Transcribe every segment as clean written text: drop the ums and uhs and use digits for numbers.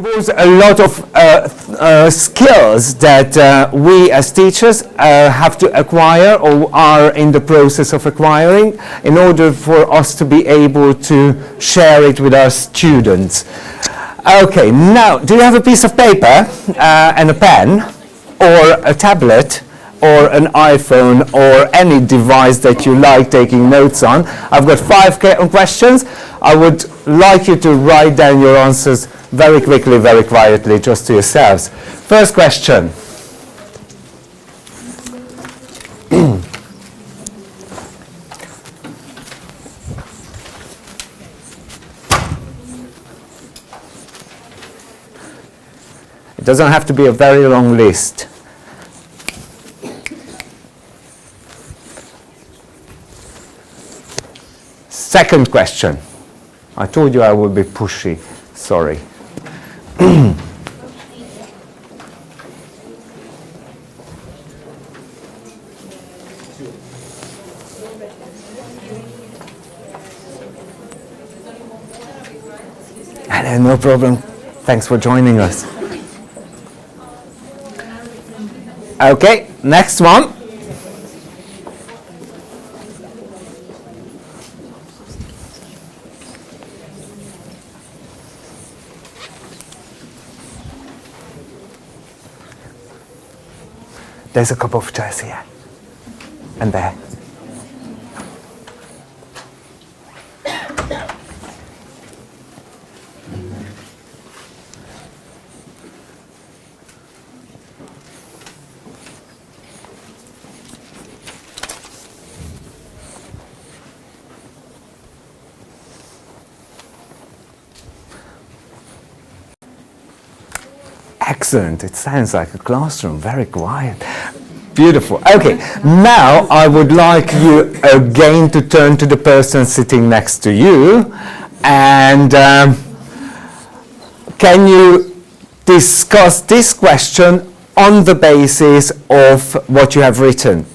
involves a lot of skills that we as teachers have to acquire or are in the process of acquiring in order for us to be able to share it with our students. Okay, now, do you have a piece of paper and a pen or a tablet or an iPhone or any device that you like taking notes on? I've got 5 questions. I would like you to write down your answers very quickly, very quietly, just to yourselves. First question. It doesn't have to be a very long list. Second question. I told you I would be pushy. Sorry. Hello, no problem. Thanks for joining us. Okay, next one. There's a couple of chairs here and there. Excellent. It sounds like a classroom, very quiet. Beautiful. Okay, now I would like you again to turn to the person sitting next to you and can you discuss this question on the basis of what you have written?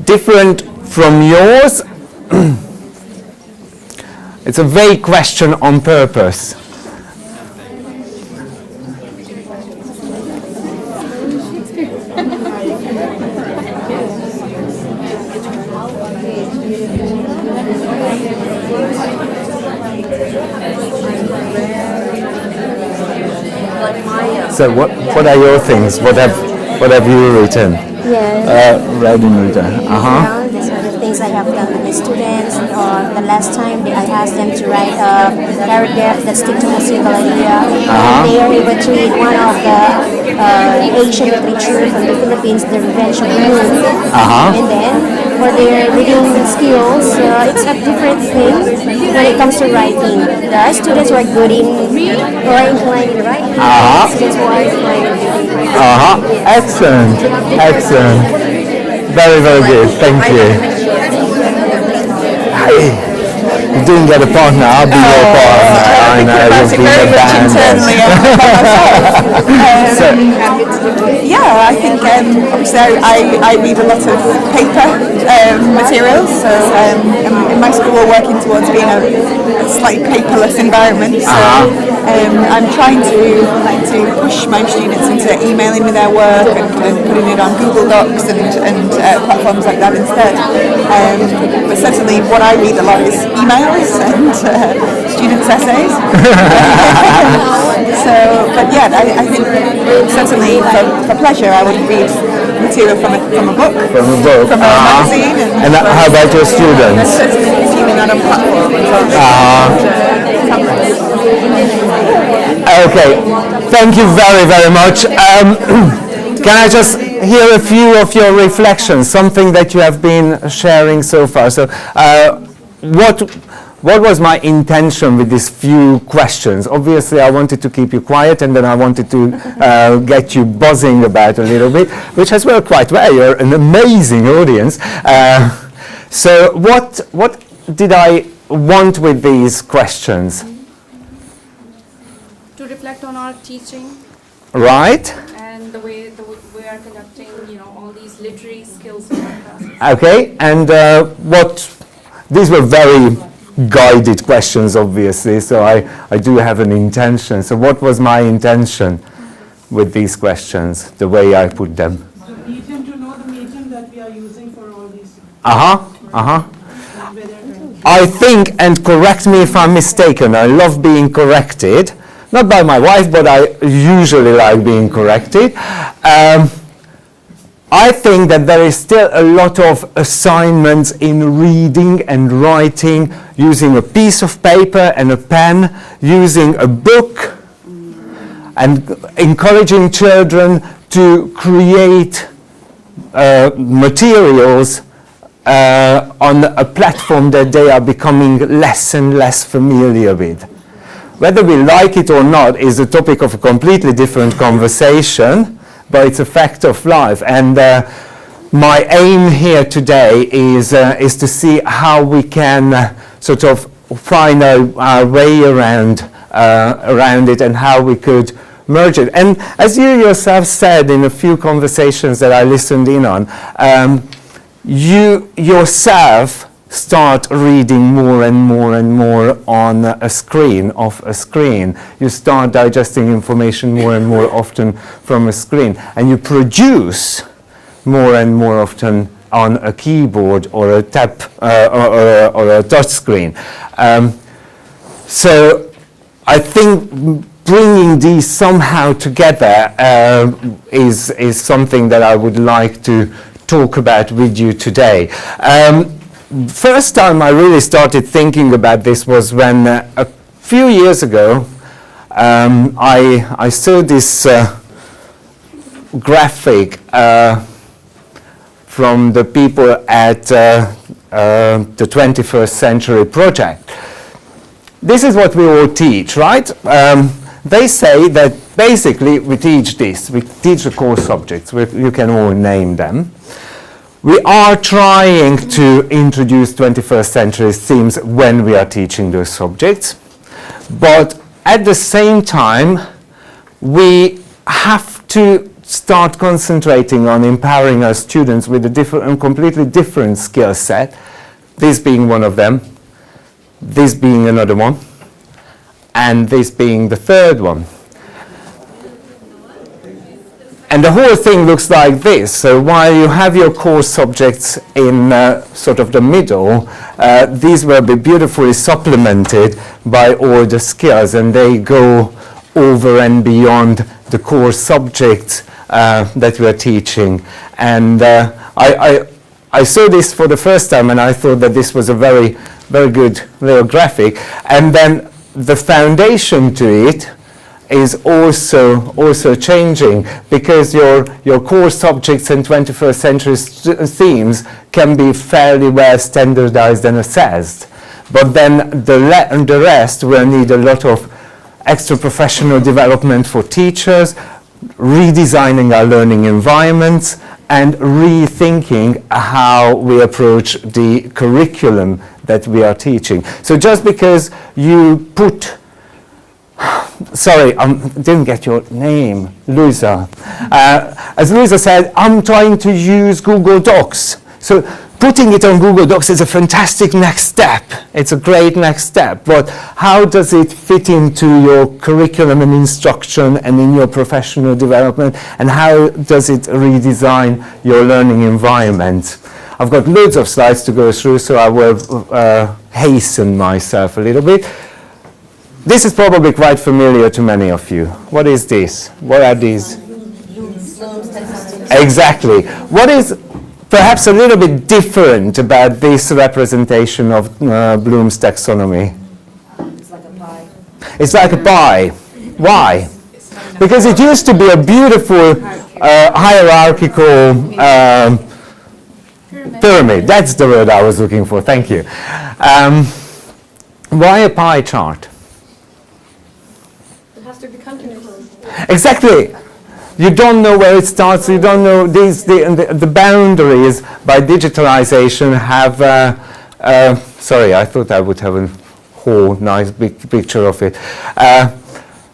Different from yours? It's a vague question on purpose. So what are your things? What have you written? Yeah. Writing reader. These are the things I have done with the students. The last time I asked them to write a paragraph that sticks to a single idea. And they are able to read one of the Asian literature from the Philippines, The Revenge of the Moon. And then for their reading skills, it's a different thing when it comes to writing. There are students who are good in or inclined in writing. Students who are inclined in reading. Excellent. Excellent. Very, very good. Thank you. Hey, you didn't get a partner. I'll be your partner. I know you'll be the band. Yeah, I think obviously I read a lot of paper materials. So in my school we're working towards being a slightly paperless environment. So I'm trying to push my students into emailing me their work and putting it on Google Docs and platforms like that instead. But certainly what I read a lot is emails and students' essays. But yeah, I think certainly for pleasure I would read material from a book, from a magazine. And how about your students? Certainly consuming that on platforms. Okay, thank you very, very much. Can I just hear a few of your reflections, something that you have been sharing so far? So what was my intention with these few questions? Obviously, I wanted to keep you quiet, and then I wanted to get you buzzing about a little bit, which has worked quite well. You're an amazing audience. So what did I want with these questions? To reflect on our teaching. Right. and the way we are conducting, all these literary skills in our classes. Okay, and these were very guided questions, obviously, so I do have an intention. So what was my intention with these questions, the way I put them? The medium, to know the medium that we are using for all these. I think, and correct me if I'm mistaken, I love being corrected, not by my wife, but I usually like being corrected. I think that there is still a lot of assignments in reading and writing, using a piece of paper and a pen, using a book, and encouraging children to create materials on a platform that they are becoming less and less familiar with. Whether we like it or not is a topic of a completely different conversation, but it's a fact of life. And my aim here today is to see how we can sort of find our way around it and how we could merge it. And as you yourself said in a few conversations that I listened in on, you yourself start reading more and more and more on a screen, off a screen. You start digesting information more and more often from a screen. And you produce more and more often on a keyboard or a tab or a touch screen. So I think bringing these somehow together is something that I would like to talk about with you today. First time I really started thinking about this was when a few years ago I saw this graphic from the people at the 21st Century Project. This is what we all teach, right? They say that basically we teach this. We teach the core subjects. You can all name them. We are trying to introduce 21st century themes when we are teaching those subjects. But at the same time, we have to start concentrating on empowering our students with a completely different skill set, this being one of them, this being another one, and this being the third one. And the whole thing looks like this. So while you have your core subjects in sort of the middle, these will be beautifully supplemented by all the skills, and they go over and beyond the core subjects that we are teaching. And I saw this for the first time, and I thought that this was a very, very good little graphic. And then the foundation to it is also changing, because your core subjects and 21st century themes can be fairly well standardized and assessed. But then the rest will need a lot of extra professional development for teachers, redesigning our learning environments, and rethinking how we approach the curriculum that we are teaching. So just because you put sorry, didn't get your name, Luisa. As Luisa said, I'm trying to use Google Docs. So putting it on Google Docs is a fantastic next step. It's a great next step. But how does it fit into your curriculum and instruction and in your professional development? And how does it redesign your learning environment? I've got loads of slides to go through, so I will hasten myself a little bit. This is probably quite familiar to many of you. What is this? What are these? Exactly. What is perhaps a little bit different about this representation of Bloom's taxonomy? It's like a pie. It's like a pie. Why? Because it used to be a beautiful hierarchical pyramid. That's the word I was looking for. Thank you. Why a pie chart? To be continuous. Exactly. You don't know where it starts. You don't know the boundaries by digitalization have. Sorry, I thought I would have a whole nice big picture of it.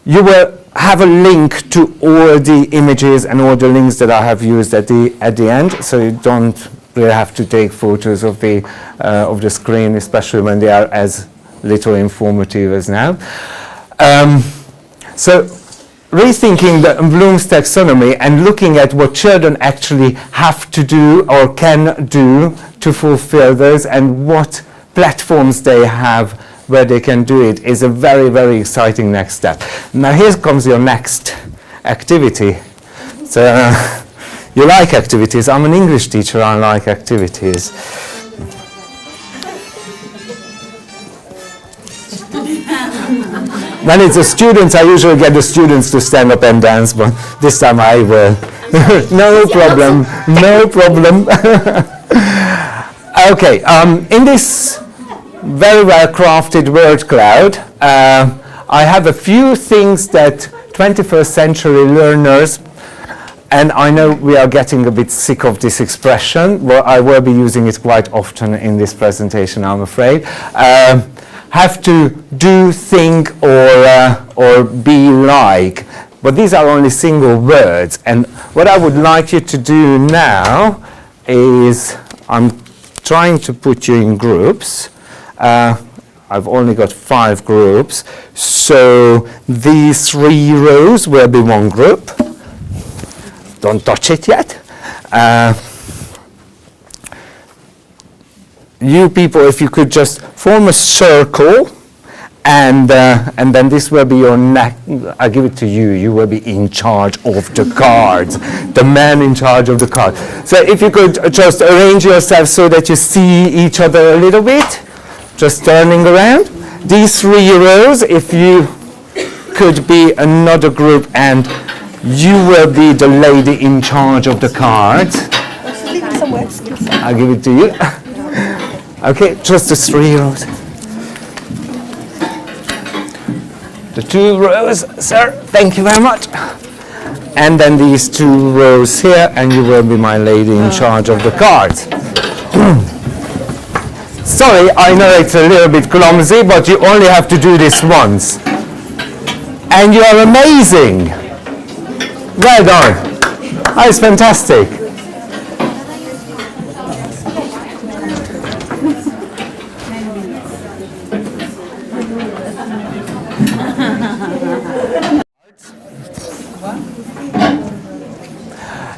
You were have a link to all the images and all the links that I have used at the end, so you don't really have to take photos of the screen, especially when they are as little informative as now. So rethinking the Bloom's taxonomy and looking at what children actually have to do or can do to fulfill those, and what platforms they have where they can do it, is a very, very exciting next step. Now here comes your next activity. So you like activities. I'm an English teacher, I like activities. When it's the students, I usually get the students to stand up and dance, but this time I will. No problem, no problem. Okay, in this very well crafted word cloud, I have a few things that 21st century learners, and I know we are getting a bit sick of this expression, well, I will be using it quite often in this presentation, I'm afraid, have to do, think, or be like. But these are only single words, and what I would like you to do now is, I'm trying to put you in groups. I've only got 5 groups, so these 3 rows will be one group. Don't touch it yet. You people, if you could just form a circle, and then this will be your neck. I give it to you. You will be in charge of the cards, the man in charge of the card. So if you could just arrange yourself so that you see each other a little bit, just turning around. These 3 rows, if you could be another group, and you will be the lady in charge of the cards. I'll give it to you. Okay, just the 3 rows. The 2 rows, sir, thank you very much. And then these 2 rows here, and you will be my lady in charge of the cards. Sorry, I know it's a little bit clumsy, but you only have to do this once. And you are amazing. Well done. That is fantastic.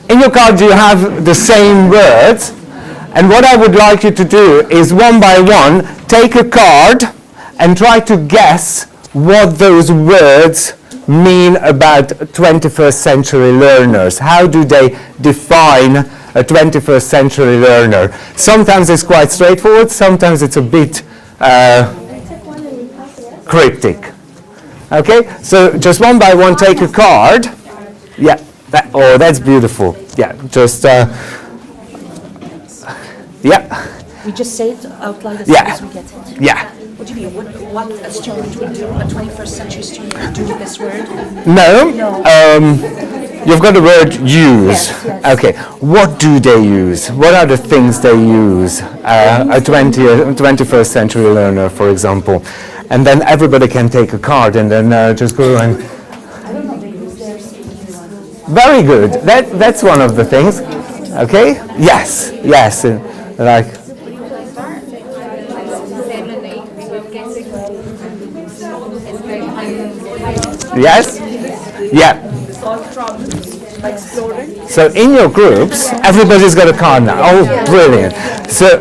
In your card you have the same words, and what I would like you to do is, one by one, take a card and try to guess what those words mean about 21st century learners. How do they define a 21st century learner? Sometimes it's quite straightforward, sometimes it's a bit cryptic. Okay, so just one by one take a card. Yeah, oh, that's beautiful. Yeah, just, yeah. We just say it out loud as Yeah. soon as we get it. Yeah. What do you mean? What a student would do, a 21st century student would do with this word? No, you've got the word use. Yes, yes. Okay, what do they use? What are the things they use? A 21st century learner, for example. And then everybody can take a card and then just go and... Very good. That's one of the things. Okay? Yes, yes. Like... Yes? Yeah. So in your groups, everybody's got a card now. Oh, brilliant. So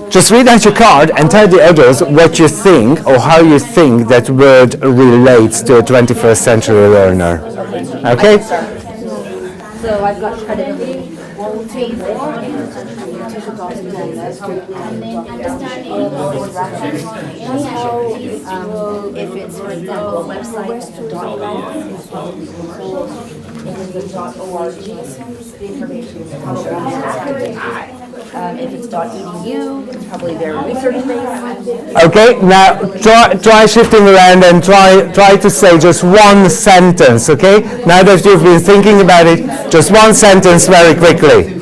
just read out your card and tell the others what you think or how you think that word relates to a 21st century learner. Okay? So I've got credibility. If it's, for example, a website, .org, the information is probably accurate. If it's .edu, it's probably very research-based. Okay, now try shifting around and try to say just one sentence, okay? Now that you've been thinking about it, just one sentence very quickly.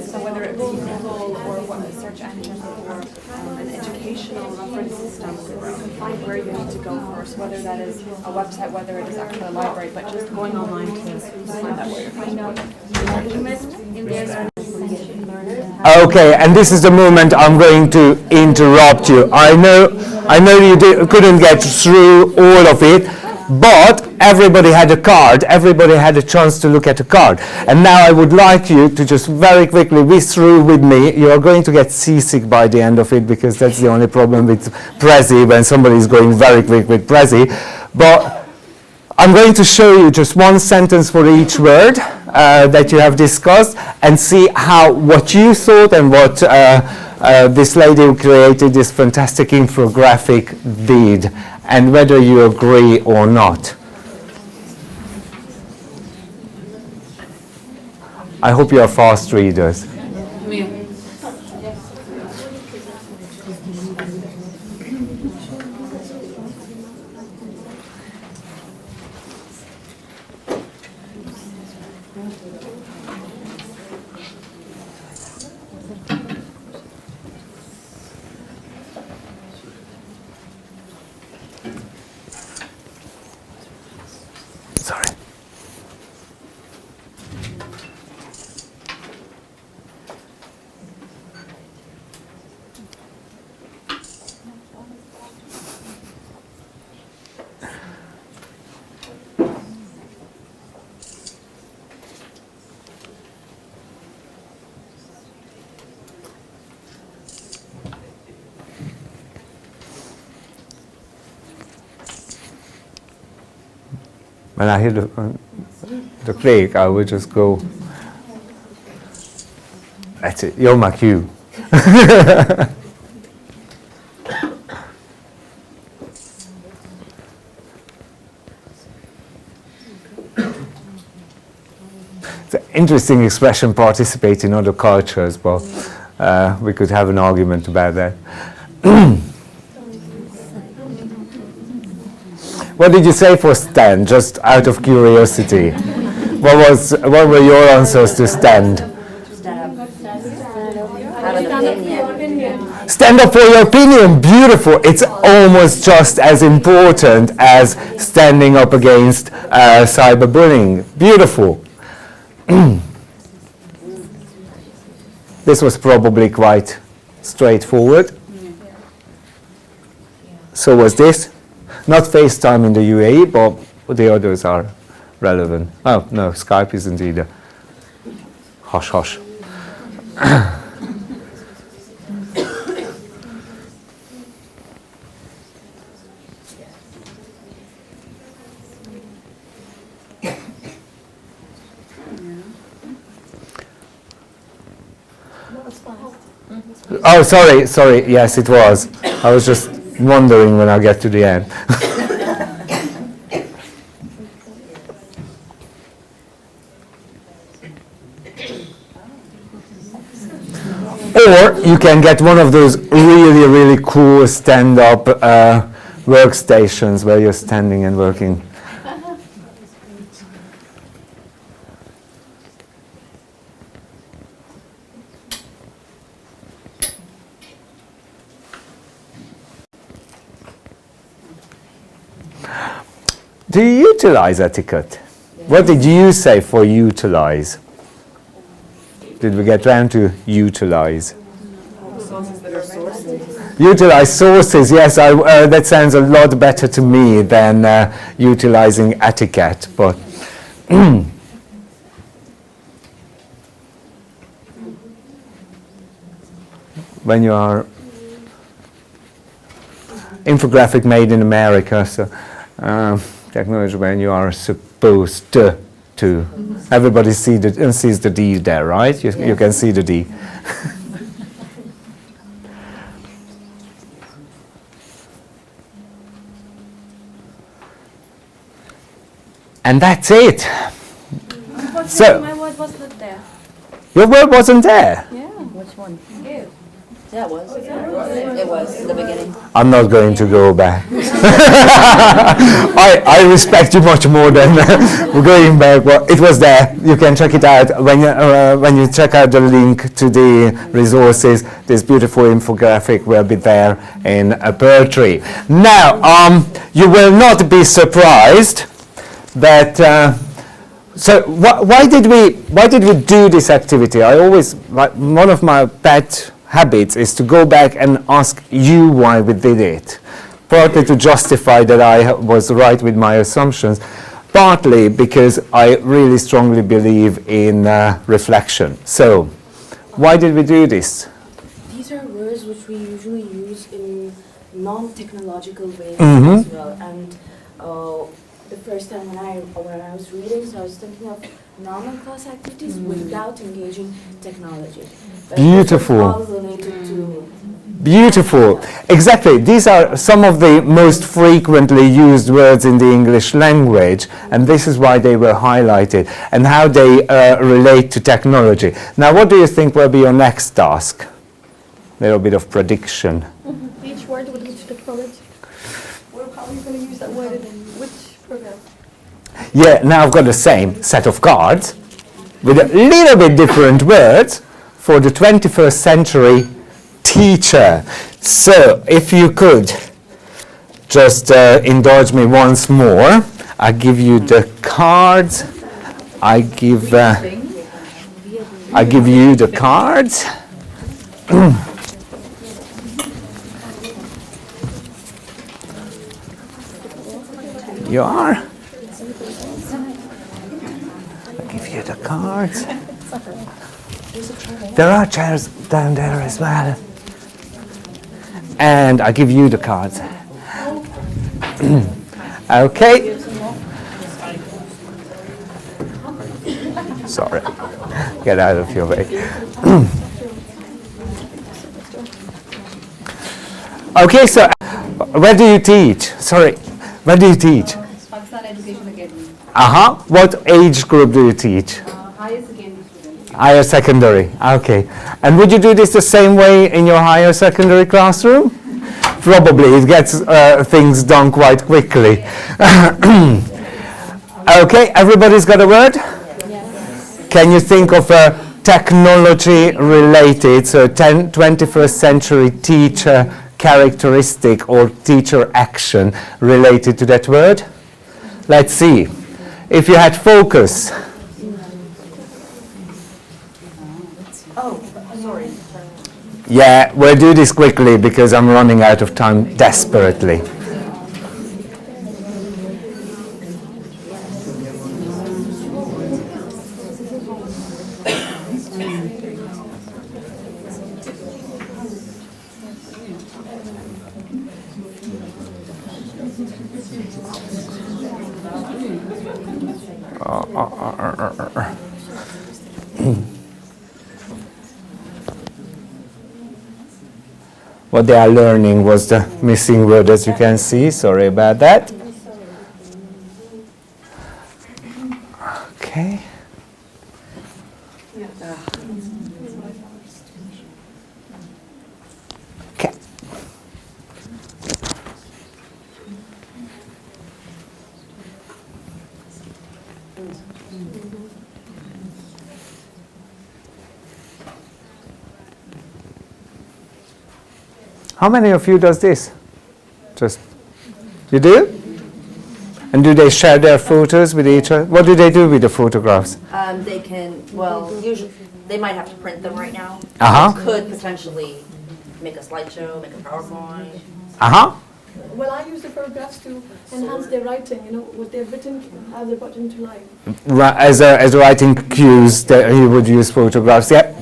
So whether it be Google or what the search engine or an a website, whether it is actually a library, but just going online to find that word. Okay, and this is the moment I'm going to interrupt you. I know you couldn't get through all of it, but everybody had a card. Everybody had a chance to look at a card. And now I would like you to just very quickly whiz through with me. You are going to get seasick by the end of it, because that's the only problem with Prezi, when somebody is going very quick with Prezi. But I'm going to show you just one sentence for each word that you have discussed, and see what you thought and what this lady who created this fantastic infographic did, and whether you agree or not. I hope you are fast readers. Sorry. When I hear the click, I will just go, that's it, you're my cue. It's an interesting expression, participate in other cultures, but we could have an argument about that. What did you say for stand, just out of curiosity? What were your answers to stand? Stand up for your opinion, beautiful. It's almost just as important as standing up against cyberbullying. Beautiful. This was probably quite straightforward. So was this. Not FaceTime in the UAE, but the others are relevant. Oh, no, Skype isn't either. Hush, hush. Oh, sorry, yes, it was. I was just wondering when I get to the end. Or you can get one of those really, really cool stand-up workstations where you're standing and working. Do you utilize etiquette? What did you say for utilize? Did we get round to utilize? Utilize sources, yes, that sounds a lot better to me than utilizing etiquette, but when you are infographic made in America, so technology when you are supposed to. Everybody sees the D there, right? You can see the D. And that's it. So, My word was not there. your word wasn't there. Yeah. Which one? Give. Yeah, it was. It was in the beginning. I'm not going to go back. I respect you much more than going back. Well, it was there. You can check it out. When you check out the link to the resources, this beautiful infographic will be there in a pear tree. Now, you will not be surprised that so why did we do this activity? I always, one of my pet habits is to go back and ask you why we did it. Partly to justify that I was right with my assumptions, partly because I really strongly believe in reflection. So, why did we do this? These are words which we usually use in non-technological ways as well. And the first time when I was reading, so I was thinking of normal class activities without engaging technology. But Beautiful. all related to Beautiful. Exactly. These are some of the most frequently used words in the English language, and this is why they were highlighted, and how they relate to technology. Now, what do you think will be your next task? A little bit of prediction. Each word with which technology? How are you going to use that word in which program? Yeah, now I've got the same set of cards with a little bit different words for the 21st century teacher. So, if you could just indulge me once more, I give you the cards. I give you the cards. You are. I give you the cards. There are chairs down there as well. And I give you the cards. Okay. Sorry. Get out of your way. Okay, so where do you teach? Sorry, where do you teach? Pakistan Education Academy. What age group do you teach? Higher secondary students. Higher secondary, okay. And would you do this the same way in your higher secondary classroom? Probably, it gets things done quite quickly. Okay, everybody's got a word? Yes. Can you think of a technology related, so 21st century teacher characteristic or teacher action related to that word? Let's see. If you had focus. oh, sorry. Yeah, we'll do this quickly because I'm running out of time desperately. What they are learning was the missing word, as you can see. Sorry about that. Okay. Okay. How many of you does this? Just, you do? And do they share their photos with each other? What do they do with the photographs? They can, well, usually, they might have to print them right now. Could potentially make a slideshow, make a PowerPoint. Well, I use the photographs to enhance their writing, what they've written, how they brought into life. As writing cues, that he would use photographs. Yeah.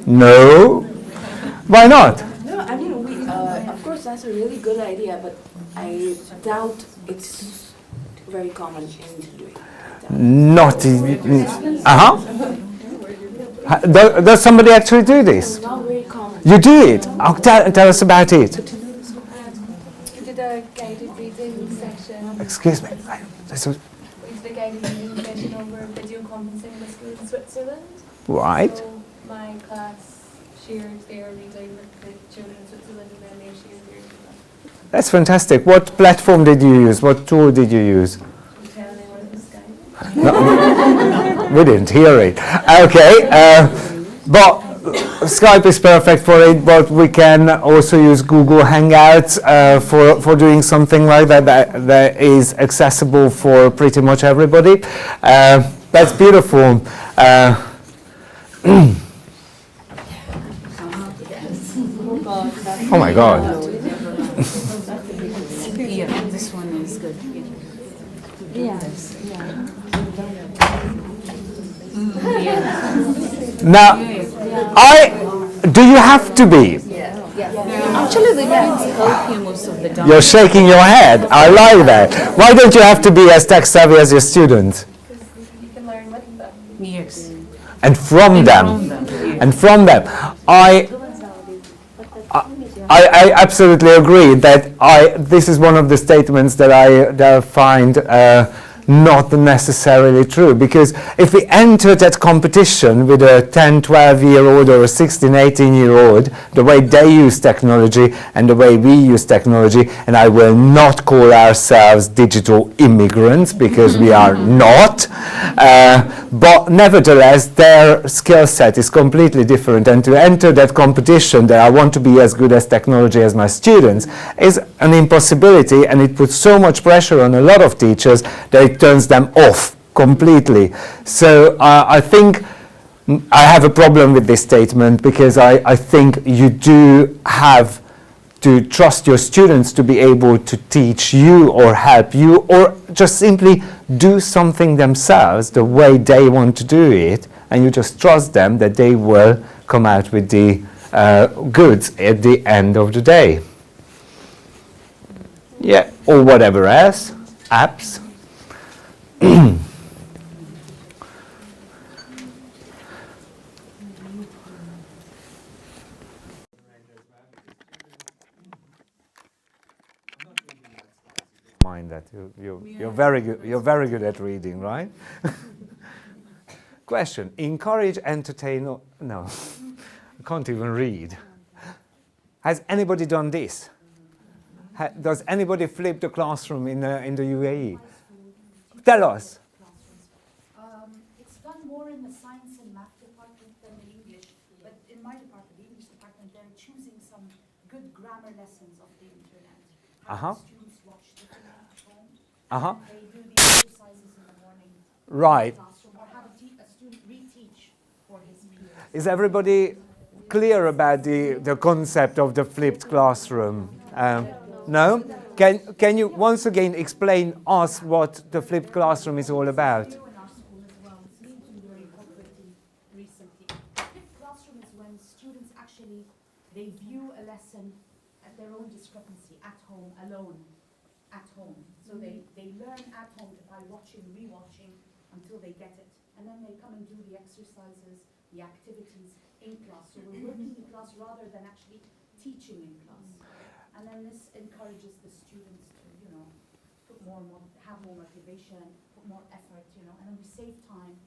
No. Why not? No, I mean, of course that's a really good idea, but I doubt it's very common in doing. Not. Does somebody actually do this? Not very common. You do it. Oh, tell us about it. We did a guided reading session. Excuse me. We did a guided reading session over video conferencing with schools in Switzerland. Right. So my class shared their reading with the children in Switzerland, and then they shared theirs with us. That's fantastic. What platform did you use? What tool did you use? Tell anyone in the sky. We didn't hear it. Okay. But Skype is perfect for it, but we can also use Google Hangouts for doing something like that, that is accessible for pretty much everybody. That's beautiful. Oh my God. Yeah, this one is good. Now, do you have to be? Actually, the guides help you most of the time. You're shaking your head. I like that. Why don't you have to be as tech savvy as your students? You can learn with them. Yes. And from them. And from them. I absolutely agree that this is one of the statements that I find not necessarily true, because if we enter that competition with a 10, 12-year-old or a 16, 18-year-old, the way they use technology and the way we use technology, and I will not call ourselves digital immigrants because we are not, but nevertheless their skill set is completely different, and to enter that competition that I want to be as good as technology as my students is an impossibility, and it puts so much pressure on a lot of teachers that it turns them off completely. So I think I have a problem with this statement, because I think you do have to trust your students to be able to teach you or help you, or just simply do something themselves the way they want to do it, and you just trust them that they will come out with the goods at the end of the day. Yeah, or whatever else, apps. Mind that you're very good. You're very good at reading, right? Question: encourage, entertain. No, I can't even read. Has anybody done this? Does anybody flip the classroom in the UAE? Tell us. It's done more in the science and math department than the English, but in my department, the English department, they're choosing some good grammar lessons of the internet. How the students watch the TV at home. They do the exercises in the morning. Right. Classroom, or have a student reteach for his peers. Is everybody clear about the concept of the flipped classroom? No? Can you once again explain us what the flipped classroom is all about? In our school as well, it's been very popular recently. Flipped classroom is when students actually, they view a lesson at their own discrepancy at home, alone, at home. So they learn at home by watching, rewatching until they get it. And then they come and do the exercises, the activities in class. So we're working in class rather than actually teaching in class. And then this encourages the students to, have more motivation, put more effort, and then we save time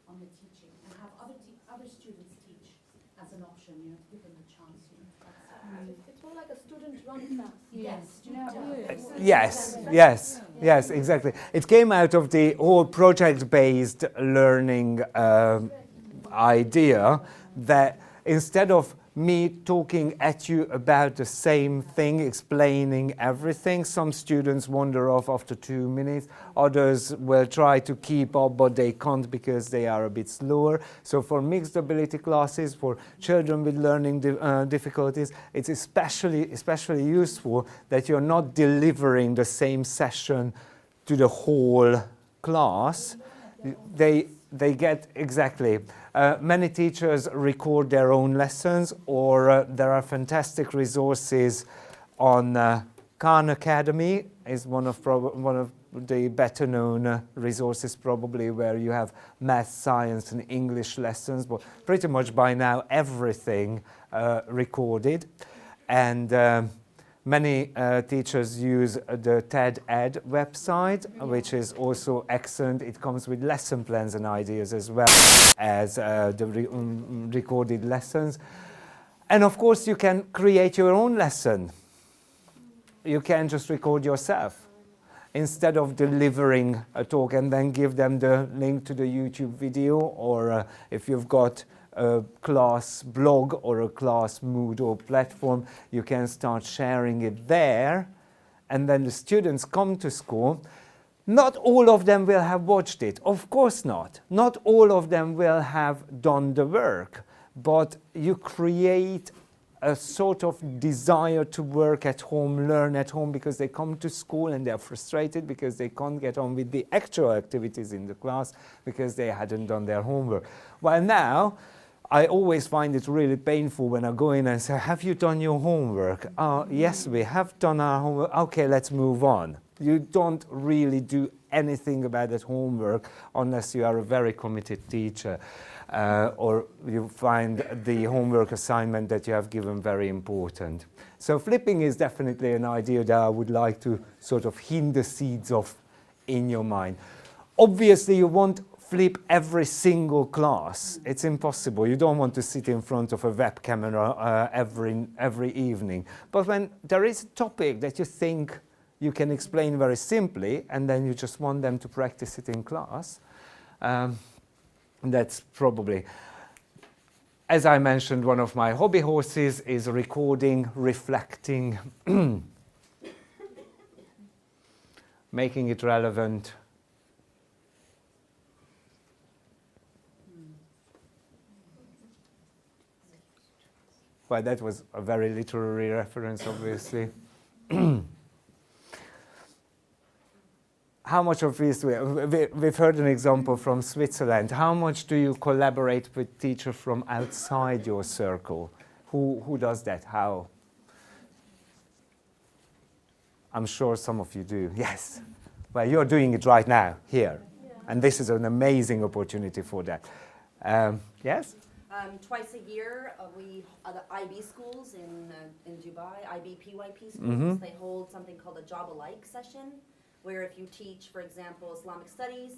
on the teaching and have other students teach as an option, to give them the chance, It's more like a student-run class. Yes, exactly. It came out of the whole project-based learning idea, that instead of me talking at you about the same thing, explaining everything, some students wander off after 2 minutes, others will try to keep up, but they can't because they are a bit slower. So for mixed ability classes, for children with learning difficulties, it's especially useful that you're not delivering the same session to the whole class. They get exactly. Many teachers record their own lessons, or there are fantastic resources on Khan Academy, is one of the better known resources probably, where you have math, science and English lessons, but pretty much by now everything recorded. And many teachers use the TED Ed website, which is also excellent. It comes with lesson plans and ideas as well as the recorded lessons. And of course you can create your own lesson. You can just record yourself instead of delivering a talk and then give them the link to the YouTube video, or if you've got a class blog or a class Moodle platform, you can start sharing it there, and then the students come to school. Not all of them will have watched it, of course not. Not all of them will have done the work, but you create a sort of desire to work at home, learn at home, because they come to school and they're frustrated because they can't get on with the actual activities in the class because they hadn't done their homework. Well, now, I always find it really painful when I go in and say, have you done your homework? Yes, we have done our homework. Okay, let's move on. You don't really do anything about that homework unless you are a very committed teacher. Or you find the homework assignment that you have given very important. So flipping is definitely an idea that I would like to sort of hint the seeds of in your mind. Obviously you won't flip every single class. It's impossible. You don't want to sit in front of a web camera every evening. But when there is a topic that you think you can explain very simply, and then you just want them to practice it in class, that's probably, as I mentioned, one of my hobby horses is recording, reflecting, making it relevant. Well, that was a very literary reference, obviously. How much of this, we've heard an example from Switzerland. How much do you collaborate with teachers from outside your circle? Who does that? How? I'm sure some of you do, yes. Well, you're doing it right now, here. Yeah. And this is an amazing opportunity for that. Yes? Twice a year, the IB schools in Dubai, IB PYP schools, they hold something called a Job Alike session, where if you teach, for example, Islamic studies,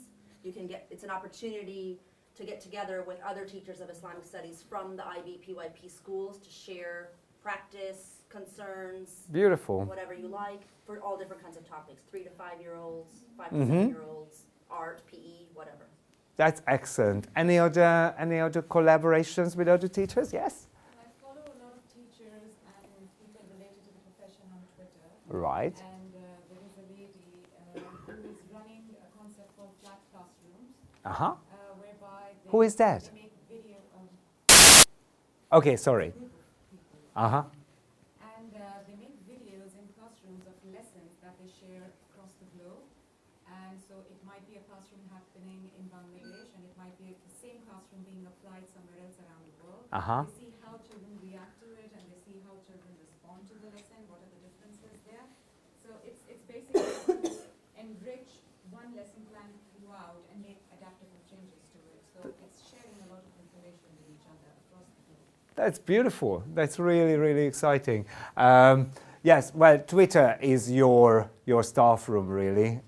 you can it's an opportunity to get together with other teachers of Islamic studies from the IB PYP schools to share practice, concerns, beautiful, whatever you like, for all different kinds of topics, 3 to 5 year olds, 5 to 7 year olds, art, PE, whatever. That's excellent. Any other collaborations with other teachers? Yes? I follow a lot of teachers and people related to the profession on Twitter. Right. And there is a lady who is running a concept called Flat Classrooms. Whereby who is that? they make video of Okay, sorry. And they make videos in classrooms of lessons that they share across the globe. And so it might be a classroom happening in Bangladesh, and it might be the same classroom being applied somewhere else around the world. They see how children react to it, and they see how children respond to the lesson, what are the differences there. So it's basically to enrich one lesson plan throughout and make adaptable changes to it. So it's sharing a lot of information with each other across the globe. That's beautiful. That's really, really exciting. Yes, well, Twitter is your staff room, really.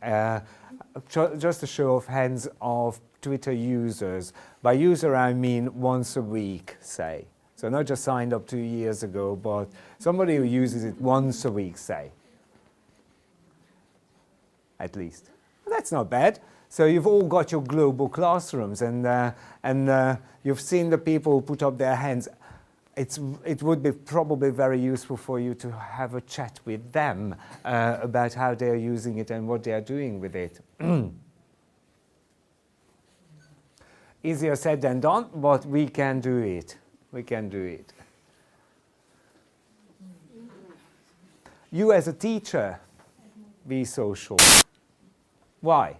Just a show of hands of Twitter users. By user, I mean once a week, say. So not just signed up 2 years ago, but somebody who uses it once a week, say. At least. Well, that's not bad. So you've all got your global classrooms, and you've seen the people who put up their hands. It would be probably very useful for you to have a chat with them about how they're using it and what they're doing with it. Easier said than done, but we can do it. We can do it. You as a teacher, be social. Why?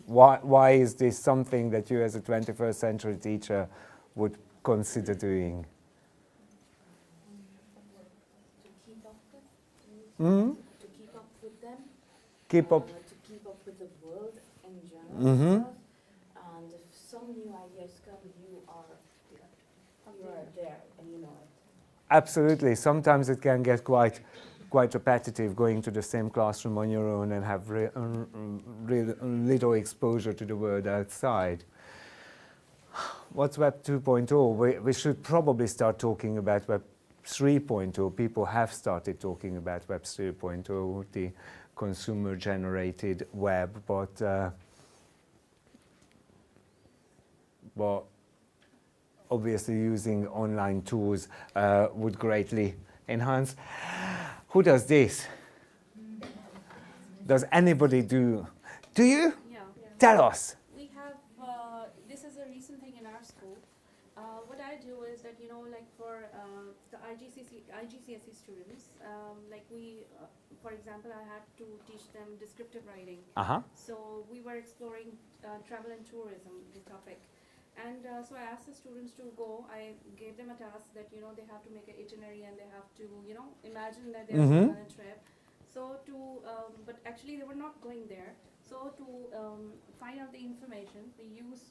Why is this something that you as a 21st century teacher would consider doing? To keep up with. to keep up with them, Keep up. to keep up with the world in general. Mhm. Stuff. And if some new ideas come, you are there and you know it. Absolutely. Sometimes it can get quite repetitive going to the same classroom on your own and have little exposure to the world outside. What's Web 2.0? We should probably start talking about Web 3.0. People have started talking about Web 3.0, the consumer-generated web, but obviously using online tools would greatly enhance. Who does this? Does anybody do? Do you? Yeah. Tell us. We have, this is a recent thing in our school. What I do is that, like for the IGCSE students, like for example, I had to teach them descriptive writing. So we were exploring travel and tourism, the topic. And so I asked the students to go. I gave them a task that, they have to make an itinerary and they have to, imagine that they're on a trip. So but actually they were not going there. So to find out the information,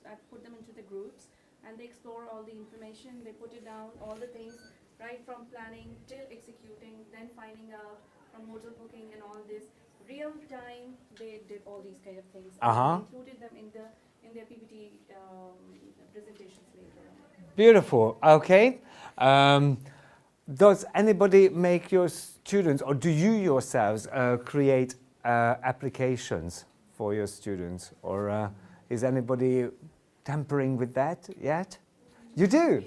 I put them into the groups and they explore all the information. They put it down, all the things, right from planning till executing, then finding out from hotel booking and all this. Real time, they did all these kind of things. And I included them in their PPT presentations later on. Beautiful. Okay. Does anybody make your students, or do you yourselves create applications for your students, or is anybody tampering with that yet? You do?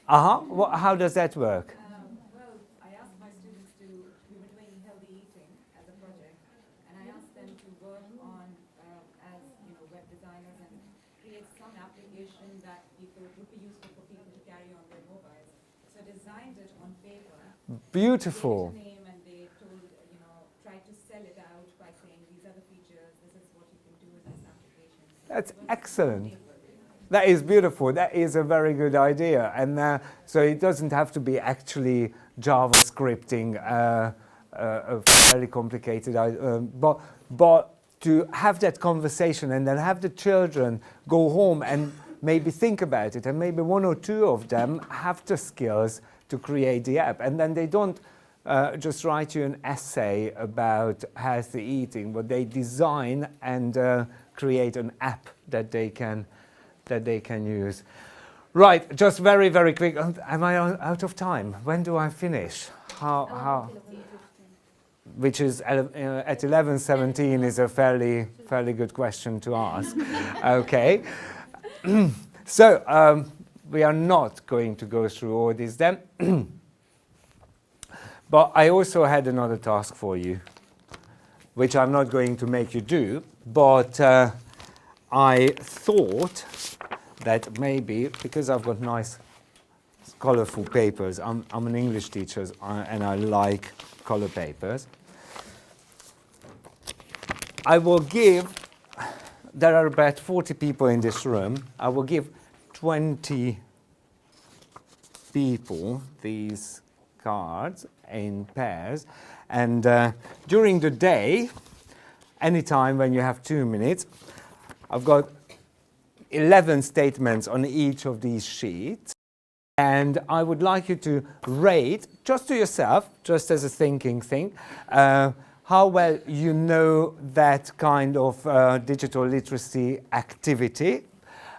How does that work? Well, I asked my students we were doing healthy eating as a project, and I asked them to work on, as web designers, and create some application that would be useful for people to carry on their mobiles. So designed it on paper. Beautiful. Gave it a name, and they told, tried to sell it out by saying these are the features, this is what you can do with this application. That's excellent. That is beautiful. That is a very good idea. And so it doesn't have to be actually JavaScripting, a fairly complicated idea, but to have that conversation and then have the children go home and maybe think about it, and maybe one or two of them have the skills to create the app, and then they don't just write you an essay about healthy eating, but they design and create an app that they can use. Right, just very, very quick. Am I out of time? When do I finish? How? Which is at 11:17 is a fairly good question to ask. Okay. So we are not going to go through all this then. But I also had another task for you, which I'm not going to make you do, but I thought that maybe, because I've got nice colorful papers, I'm an English teacher and I like color papers, I will give, there are about 40 people in this room, I will give 20 people these cards in pairs, and during the day, anytime when you have 2 minutes, I've got 11 statements on each of these sheets, and I would like you to rate, just to yourself, just as a thinking thing, how well you know that kind of digital literacy activity.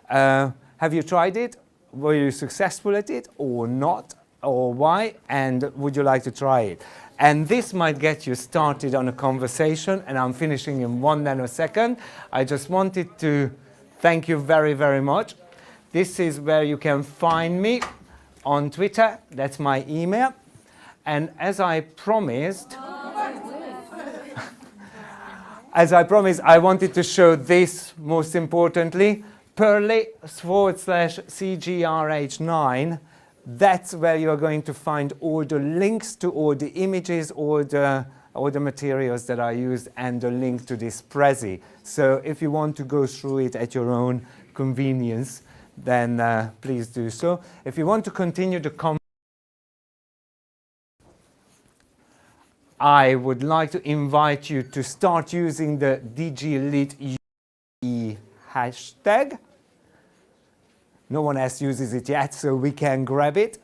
Have you tried it? Were you successful at it or not? Or why? And would you like to try it? And this might get you started on a conversation, and I'm finishing in 1 nanosecond. I just wanted to thank you very, very much. This is where you can find me on Twitter. That's my email. And as I promised, I wanted to show this most importantly, Perley/CGRH9. That's where you're going to find all the links to all the images, all the materials that I used, and the link to this Prezi. So if you want to go through it at your own convenience, then please do so. If you want to continue the I would like to invite you to start using the DigiLit UAE hashtag. No one else uses it yet, so we can grab it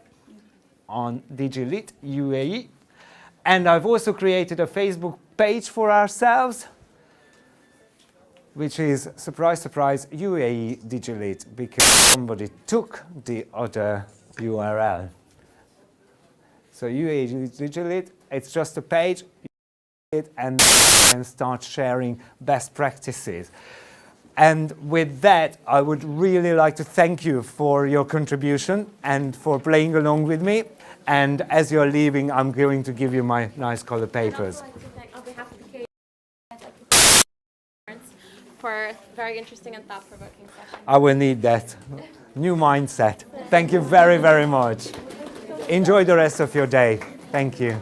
on DigiLit UAE. And I've also created a Facebook page for ourselves, which is, surprise, surprise, UAE DigiLit, because somebody took the other URL. So UAE DigiLit, it's just a page, and start sharing best practices. And with that, I would really like to thank you for your contribution and for playing along with me. And as you're leaving, I'm going to give you my nice color papers. I'd also like to thank, on behalf of the parents, for a very interesting and thought-provoking session. I will need that. New mindset. Thank you very, very much. Enjoy the rest of your day. Thank you.